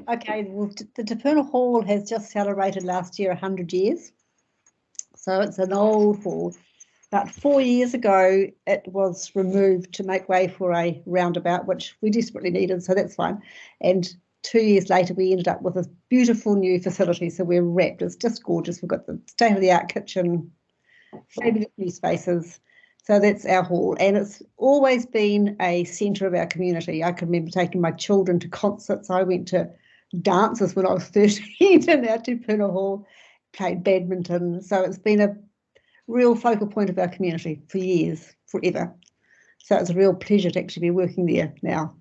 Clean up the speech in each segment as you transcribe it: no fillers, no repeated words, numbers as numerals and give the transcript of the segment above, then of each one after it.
Okay, well, the Puna Hall has just celebrated last year 100 years. So it's an old hall. About 4 years ago, it was removed to make way for a roundabout, which we desperately needed, so that's fine. And 2 years later, we ended up with a beautiful new facility. So we're wrapped. It's just gorgeous. We've got the state-of-the-art kitchen, fabulous new spaces. So that's our hall. And it's always been a centre of our community. I can remember taking my children to concerts. I went to dances when I was 13 in our Puna Hall, played badminton. So it's been a real focal point of our community for years, forever. So it's a real pleasure to actually be working there now.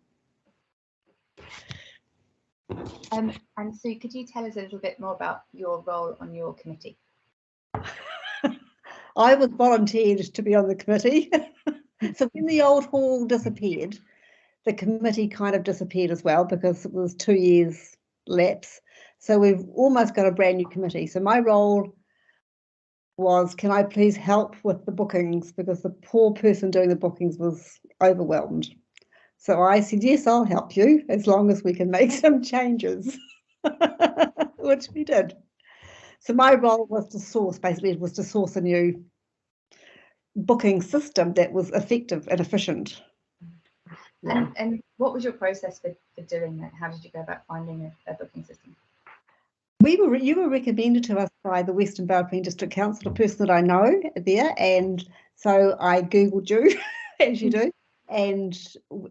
And Sue, could you tell us a little bit more about your role on your committee? I was volunteered to be on the committee. So when the old hall disappeared, the committee kind of disappeared as well because it was 2 years lapse. So we've almost got a brand new committee. So my role was, can I please help with the bookings, because the poor person doing the bookings was overwhelmed. So I said, yes, I'll help you as long as we can make some changes, which we did. So my role was to source, basically it was to source a new booking system that was effective and efficient. And what was your process for doing that? How did you go about finding a booking system? You were recommended to us by the Western Barwon District Council, a person that I know there, and so I Googled you, as you do, and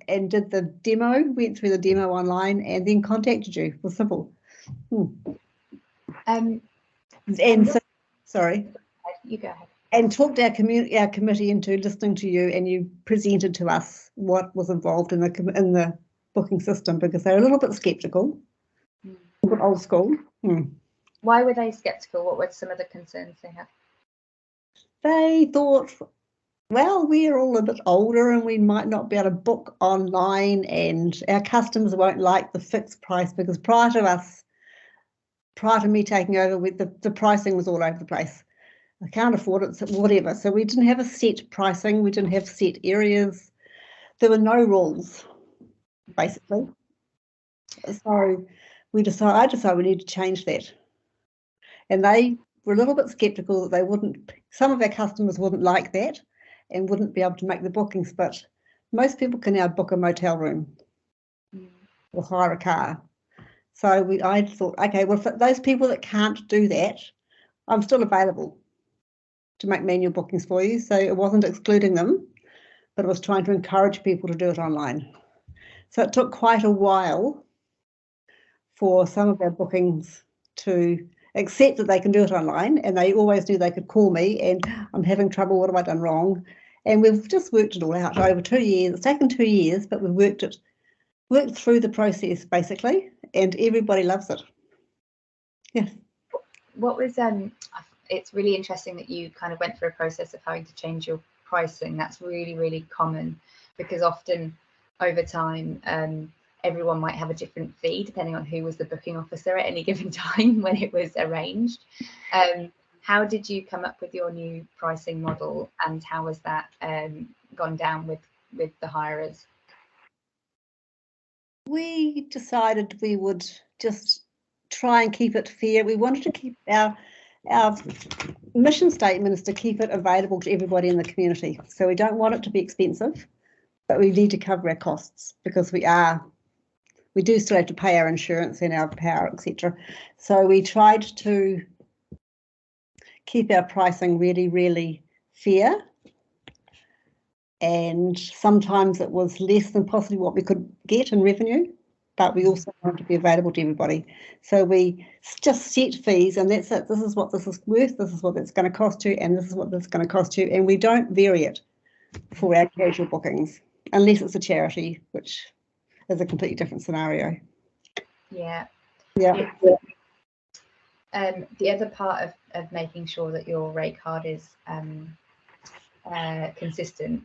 did the demo, went through the demo online, and then contacted you. It was simple. And so, sorry. You go ahead. And talked our committee into listening to you, and you presented to us what was involved in the booking system, because they're a little bit sceptical, a bit old school. Why were they sceptical? What were some of the concerns they had? They thought, well, we're all a bit older and we might not be able to book online, and our customers won't like the fixed price, because prior to me taking over, with the pricing was all over the place. I can't afford it, so whatever. So we didn't have a set pricing. We didn't have set areas. There were no rules, basically. So I decided we need to change that. And they were a little bit sceptical that some of our customers wouldn't like that and wouldn't be able to make the bookings, but most people can now book a motel room or hire a car. So I thought, okay, well, for those people that can't do that, I'm still available to make manual bookings for you. So it wasn't excluding them, but it was trying to encourage people to do it online. So it took quite a while for some of our bookings to accept that they can do it online, and they always knew they could call me and I'm having trouble, what have I done wrong? And we've just worked it all out over 2 years. It's taken 2 years, but we've worked through the process basically, and everybody loves it. Yeah. What was it's really interesting that you kind of went through a process of having to change your pricing. That's really, really common, because often over time everyone might have a different fee depending on who was the booking officer at any given time when it was arranged. How did you come up with your new pricing model, and how has that gone down with the hirers? We decided we would just try and keep it fair. We wanted to keep our mission statement is to keep it available to everybody in the community. So we don't want it to be expensive, but we need to cover our costs, because we do still have to pay our insurance and our power, etc. So we tried to keep our pricing really, really fair. And sometimes it was less than possibly what we could get in revenue, but we also wanted to be available to everybody. So we just set fees, and that's it. This is what this is worth, this is what it's going to cost you, and this is what this is going to cost you. And we don't vary it for our casual bookings, unless it's a charity, which is a completely different scenario. Yeah. Yeah. The other part of making sure that your rate card is consistent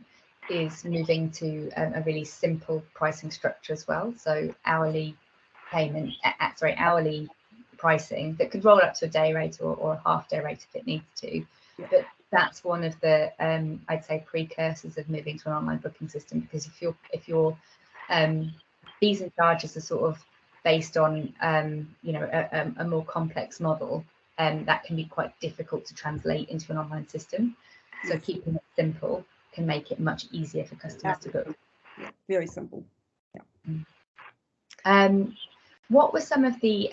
is moving to a really simple pricing structure as well. So hourly payment, hourly pricing that could roll up to a day rate or a half day rate if it needs to. Yeah. But that's one of the I'd say precursors of moving to an online booking system, because if your fees and charges are sort of based on a more complex model, that can be quite difficult to translate into an online system. So keeping it simple can make it much easier for customers to book. Yeah, very simple. Yeah. What were some of the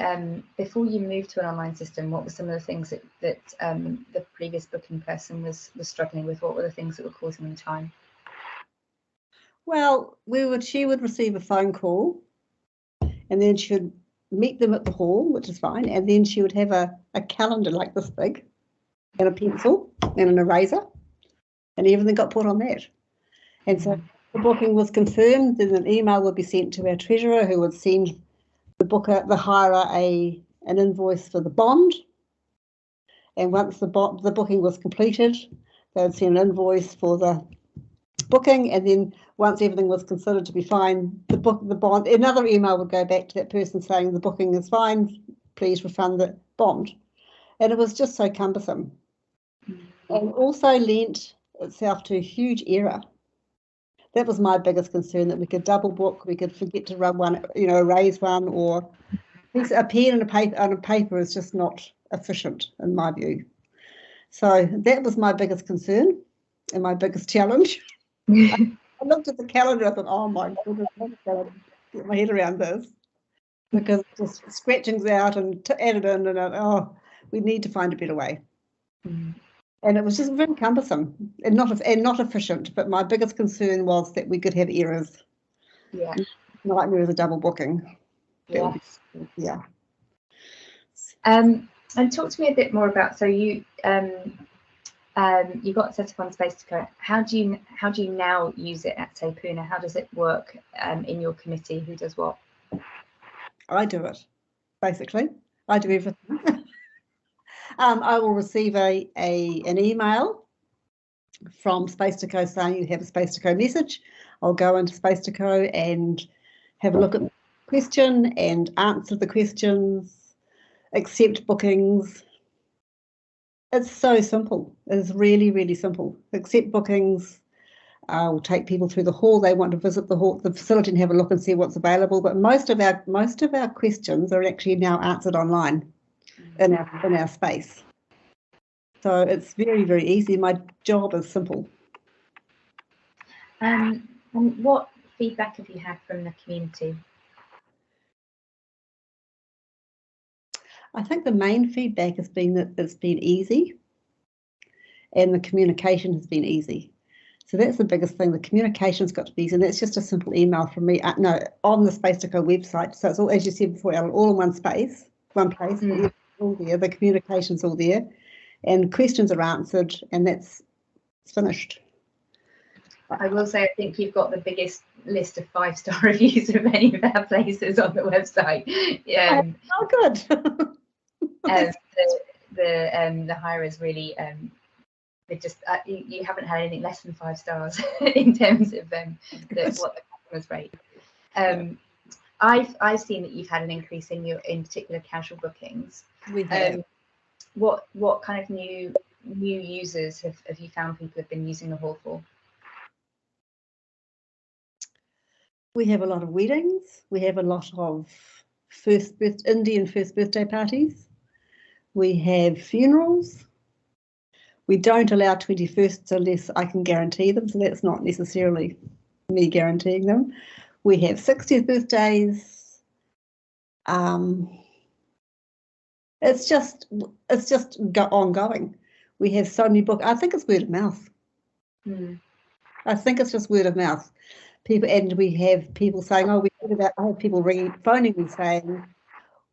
before you moved to an online system? What were some of the things that the previous booking person was struggling with? What were the things that were causing them time? Well, she would receive a phone call, and then she would meet them at the hall, which is fine, and then she would have a calendar like this big, and a pencil and an eraser, and everything got put on that. And so the booking was confirmed, then an email would be sent to our treasurer, who would send the hirer an invoice for the bond. And once the booking was completed, they would send an invoice for the booking, and then once everything was considered to be fine, the bond, another email would go back to that person saying the booking is fine, please refund the bond. And it was just so cumbersome. And also lent itself to a huge error. That was my biggest concern, that we could double book, we could forget to run one, erase one, or a pen and a paper is just not efficient in my view. So that was my biggest concern and my biggest challenge. I looked at the calendar, I thought, oh my goodness, I'm going to get my head around this, because just scratchings out and added in, and we need to find a better way. And it was just very cumbersome and not efficient. But my biggest concern was that we could have errors. Yeah. Nightmare of a double booking. Yes. Yeah. And talk to me a bit more about, so you got set up on SpacetoCo. How do you now use it at, say, Puna? How does it work in your committee? Who does what? I do it, basically. I do everything. I will receive an email from SpacetoCo saying you have a SpacetoCo message. I'll go into SpacetoCo and have a look at the question and answer the questions, accept bookings. It's so simple. It's really, really simple. Accept bookings. We'll take people through the hall. They want to visit the facility and have a look and see what's available. But most of our questions are actually now answered online in our space. So it's very, very easy. My job is simple. And what feedback have you had from the community? I think the main feedback has been that it's been easy, and the communication has been easy. So that's the biggest thing. The communication's got to be easy, and that's just a simple email from me. No, on the SpacetoCo website. So it's all, as you said before, Ellen, all in one place. All there. The communication's all there, and questions are answered, and it's finished. I will say, I think you've got the biggest list of 5-star reviews of any of our places on the website. Oh, good. The hirers really, they just you haven't had anything less than 5 stars in terms of what the customers rate. I've seen that you've had an increase in particular casual bookings. We have. What kind of new users have you found people have been using the hall for? We have a lot of weddings. We have a lot of Indian first birthday parties. We have funerals. We don't allow 21sts unless I can guarantee them, so that's not necessarily me guaranteeing them. We have 60th birthdays. It's just ongoing. We have so many I think it's word of mouth. I think it's just word of mouth. People, and we have people saying, "Oh, I have people phoning me saying,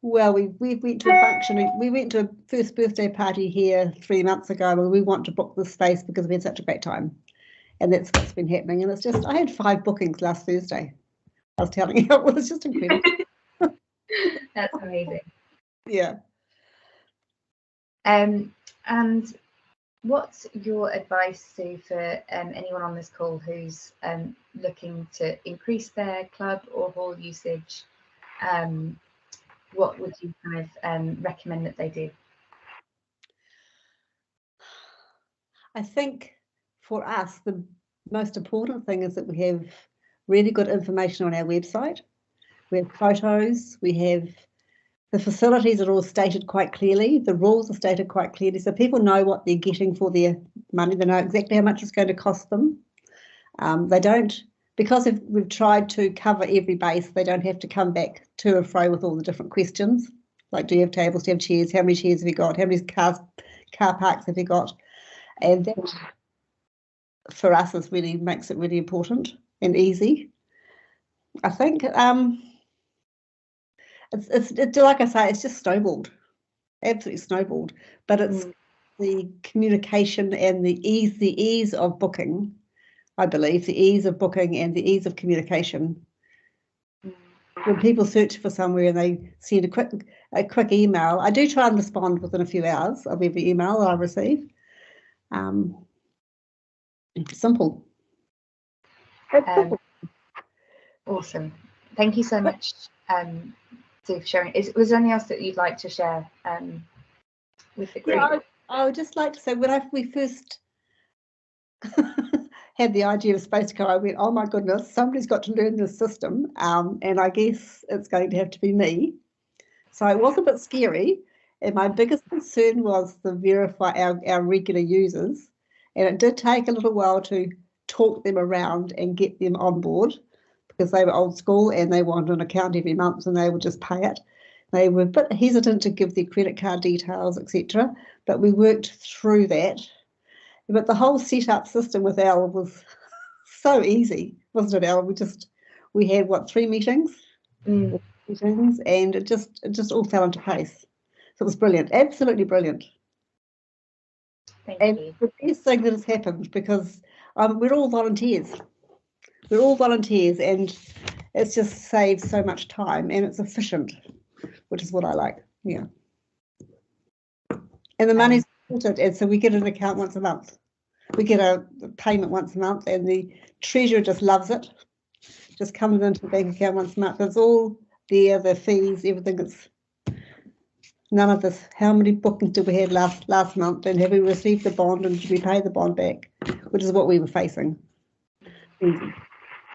well, we went to a function. We went to a first birthday party here 3 months ago, and we want to book this space because we had such a great time." And that's what's been happening. And it's just, I had 5 bookings last Thursday. I was telling you, it was just incredible. That's amazing. Yeah. And what's your advice for anyone on this call who's looking to increase their club or hall usage? What would you kind of recommend that they do? I think for us, the most important thing is that we have really good information on our website. we have photos, we have the facilities are all stated quite clearly, the rules are stated quite clearly, so people know what they're getting for their money, they know exactly how much it's going to cost them. They don't, because we've tried to cover every base, they don't have to come back to and fro with all the different questions, like do you have tables, do you have chairs, how many chairs have you got, how many car parks have you got, and that for us makes it really important and easy. I think it's like I say, it's just snowballed, absolutely snowballed. But it's the communication and the ease of booking. I believe the ease of booking and the ease of communication. When people search for somewhere and they send a quick email, I do try and respond within a few hours of every email that I receive. Simple. Awesome. Thank you so much for sharing. Was there anything else that you'd like to share with the group? Yeah, I would just like to say, when we first had the idea of SpacetoCo, I went, oh my goodness, somebody's got to learn this system, and I guess it's going to have to be me. So it was a bit scary, and my biggest concern was to verify our regular users, and it did take a little while to talk them around and get them on board, because they were old school and they wanted an account every month and they would just pay it. They were a bit hesitant to give their credit card details, etc., but we worked through that. But the whole setup system with Al was so easy, wasn't it, Al? We had 3 meetings? Meetings, and it just all fell into place. So it was brilliant, absolutely brilliant. Thank you. The best thing that has happened, because we're all volunteers. We're all volunteers, and it's just saves so much time, and it's efficient, which is what I like. Yeah. And the money's sorted, and so we get an account once a month. We get a payment once a month, and the treasurer just loves it. Just comes into the bank account once a month. It's all there, the fees, everything. It's none of this. How many bookings did we have last month, and have we received the bond, and did we pay the bond back? Which is what we were facing. Easy.